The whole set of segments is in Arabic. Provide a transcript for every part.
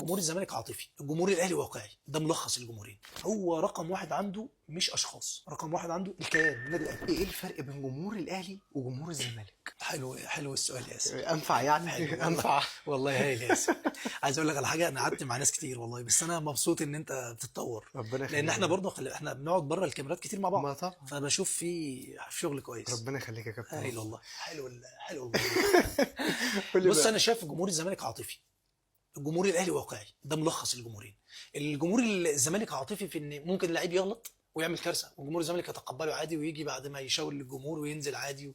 جمهور الزمالك عاطفي، الجمهور الاهلي واقعي. ده ملخص الجمهورين. هو رقم واحد عنده مش اشخاص، رقم واحد عنده الكيان، النادي الاهلي. ايه الفرق بين جمهور الاهلي وجمهور الزمالك؟ حلو السؤال يا ياسر. انفع يعني حلو والله. انفع. والله هايل يا ياسر. عايز اقول لك على حاجه، انا قعدت مع ناس كتير والله، بس انا مبسوط ان انت بتتطور. ربنا يخليك. لان احنا برضه احنا بنقعد بره الكاميرات كتير مع بعض، ما طبعا. فبشوف في شغل كويس. ربنا يخليك يا كابتن. هايل والله. حلو الموضوع. قول لي بص بقى. انا شايف جمهور الزمالك عاطفي، الجمهور الاهلي واقعي. ده ملخص الجمهورين. الجمهور الزمالك عاطفي في ان ممكن لعيب يغلط ويعمل كارثه، وجمهور الزمالك يتقبله عادي ويجي بعد ما يشاور للجمهور وينزل عادي.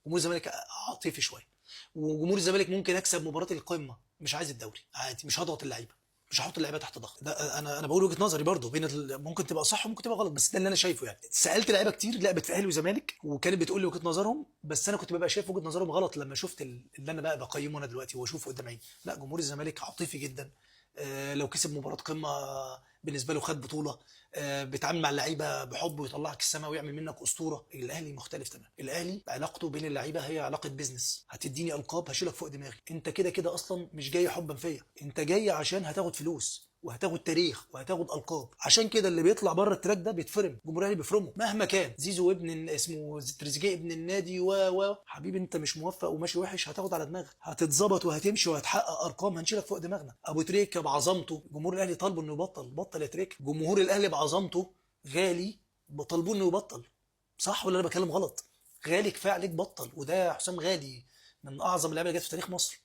جمهور الزمالك عاطفي شويه. وجمهور الزمالك ممكن يكسب مباراه القمه، مش عايز الدوري عادي، مش هضغط اللعيبه، مش هحط اللعيبه تحت ضغط. ده انا بقول وجهه نظري برضو، بين ممكن تبقى صح وممكن تبقى غلط، بس ده اللي انا شايفه. يعني سالت لعيبه كتير لعبت في اهلي وزمالك وكانت بتقول لي وجهه نظرهم، بس انا كنت ببقى شايف وجهه نظرهم غلط لما شفت اللي انا بقى بقيمه انا دلوقتي واشوفه قدام عيني. لا، جمهور الزمالك عاطفي جدا. لو كسب مباراه قمه بالنسبه له خد بطوله. بيتعامل مع اللعيبه بحب ويطلعك السماء ويعمل منك اسطوره. الاهلي مختلف تماما. الاهلي علاقته بين اللعيبه هي علاقه بيزنس. هتديني القاب هشيلك فوق دماغي. انت كده كده اصلا مش جاي حبا فيا، انت جاي عشان هتاخد فلوس وهتاخد تاريخ وهتاخد القاب. عشان كده اللي بيطلع بره التراك ده بيتفرم. الجمهور الاهلي بيفرمه مهما كان. زيزو ابن اسمه تريزيجيه ابن النادي حبيبي انت مش موفق وماشي وحش، هتاخد على دماغك، هتتظبط وهتمشي وهتحقق ارقام، هنشيلك فوق دماغنا. ابو تريكه بعظمته جمهور الاهلي طالبه انه بطل يا تريكه. جمهور الاهلي بعظمته غالي طالبوه انه يبطل. صح ولا انا بكلم غلط؟ غالي كفايه عليك بطل. وده حسام غالي من اعظم اللعيبه اللي جت في تاريخ مصر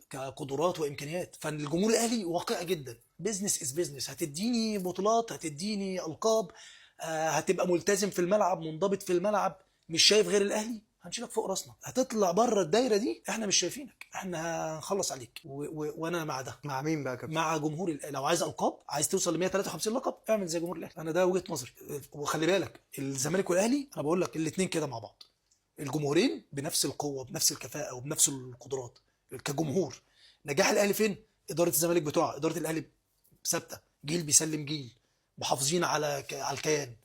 كقدرات وامكانيات. فالجمهور الاهلي واقعي جدا. بيزنس از بيزنس. هتديني بطولات، هتديني القاب، هتبقى ملتزم في الملعب، منضبط في الملعب، مش شايف غير الاهلي، هنشيلك فوق راسنا. هتطلع بره الدايره دي احنا مش شايفينك، احنا هنخلص عليك. وانا مع ده. مع مين بقى يا كابتن؟ مع جمهور لو عايز القاب، عايز توصل ل 153 لقب، اعمل زي جمهور الاهلي. انا ده وجهه نظري. وخلي بالك الزمالك والاهلي انا بقول لك الاثنين كده مع بعض. الجمهورين بنفس القوه بنفس الكفاءه وبنفس القدرات كجمهور. نجاح الاهلي فين؟ اداره الزمالك بتوع اداره الاهلي ثابته، جيل بيسلم جيل، محافظين على الكيان.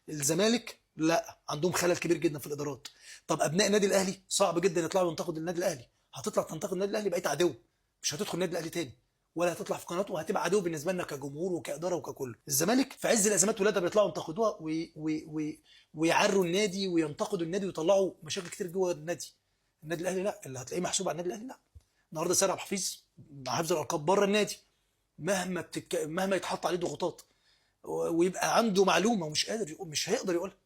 الزمالك لا، عندهم خلل كبير جدا في الادارات. طب ابناء النادي الاهلي صعب جدا يطلعوا ينتقدوا النادي الاهلي. هتطلع تنتقد النادي الاهلي بقيت عدو، مش هتدخل النادي الاهلي تاني ولا هتطلع في قناته، وهتبقى عدو بالنسبه لنا كجمهور وكاداره وككل. الزمالك في عز الازمات ولادها بيطلعوا ينتقدوها ويعروا النادي وينتقدوا النادي ويطلعوا مشاكل كتير جوه النادي. النادي الاهلي لا، اللي هتلاقيه محسوب على النادي الاهلي لا. النهارده سيد عبد الحفيظ مع حفظ الالقاب بره النادي، مهما يتحط عليه ضغوطات ويبقى عنده معلومه ومش قادر مش هيقدر يقولها.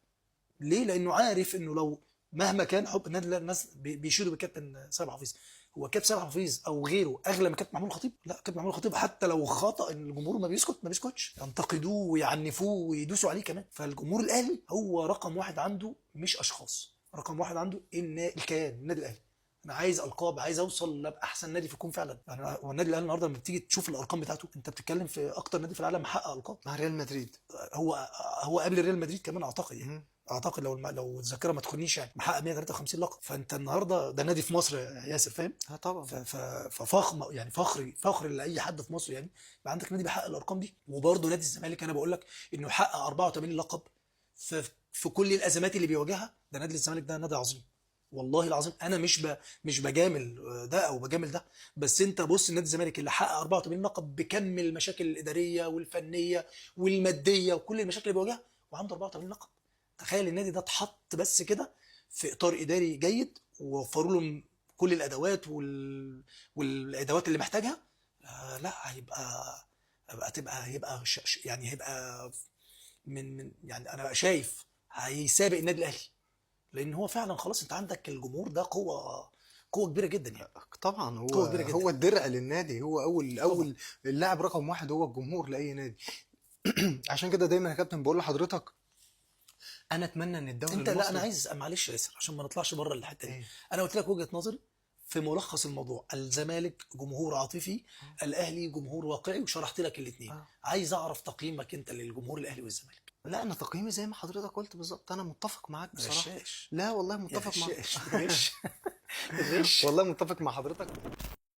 ليه؟ لانه عارف انه لو مهما كان حب النادي الاهلي، الناس بيشيروا بكابتن سيد عبد الحفيظ. هو كابتن سيد عبد الحفيظ او غيره اغلى من كابتن محمود الخطيب؟ لا، كابتن محمود الخطيب حتى لو خطا الجمهور ما بيسكتش، ينتقدوه ويعنفوه ويدوسوا عليه كمان. فالجمهور الاهلي هو رقم واحد عنده مش اشخاص، رقم واحد عنده الكيان، النادي الاهلي. انا عايز القاب، عايز اوصل لابقى احسن نادي في الكون فعلا. يعني هو النادي الاهلي النهارده لما بتيجي تشوف الارقام بتاعته، انت بتتكلم في اكتر نادي في العالم محقق القاب مع ريال مدريد. هو قبل ريال مدريد كمان اعتقد. يعني اعتقد لو الذاكره ما تخونيش، يعني محقق 153 لقب. فانت النهارده ده نادي في مصر يا ياسر، فاهم؟ طبعا. ففخم، يعني فخر لاي حد في مصر، يعني يبقى عندك نادي بيحقق الارقام دي. وبرده نادي الزمالك انا بقول لك انه حقق 84 لقب في كل الازمات اللي بيواجهها. ده نادي الزمالك ده نادي عظيم والله العظيم. انا مش بجامل ده او بجامل ده، بس انت بص نادي الزمالك اللي حقق 84 لقب بكم المشاكل الاداريه والفنيه والماديه وكل المشاكل اللي بيواجهها وعنده 84 لقب. تخيل النادي ده اتحط بس كده في اطار اداري جيد ووفروا له كل الادوات والادوات اللي محتاجها. لا يعني هيبقى يعني انا شايف هيسابق النادي الاهلي. لان هو فعلا خلاص انت عندك الجمهور ده قوه كبيره جدا. يعني طبعا قوه كبيره جدا. هو الدرع للنادي، هو اول طبعا. اللاعب رقم واحد هو الجمهور لاي نادي. عشان كده دايما يا كابتن بقول لحضرتك انا اتمنى ان الدوري انت المصري. لا، انا عايز معلش يا ياسر عشان ما نطلعش بره الحته دي. ايه؟ انا قلت لك وجهه نظري في ملخص الموضوع. الزمالك جمهور عاطفي، الاهلي جمهور واقعي، وشرحت لك الاثنين. عايز اعرف تقييمك انت للجمهور الاهلي والزمالك. لا، انا تقييمي زي ما حضرتك قلت بالظبط، انا متفق معاك بصراحه. غشاش. لا والله متفق معاك. غش. والله متفق مع حضرتك.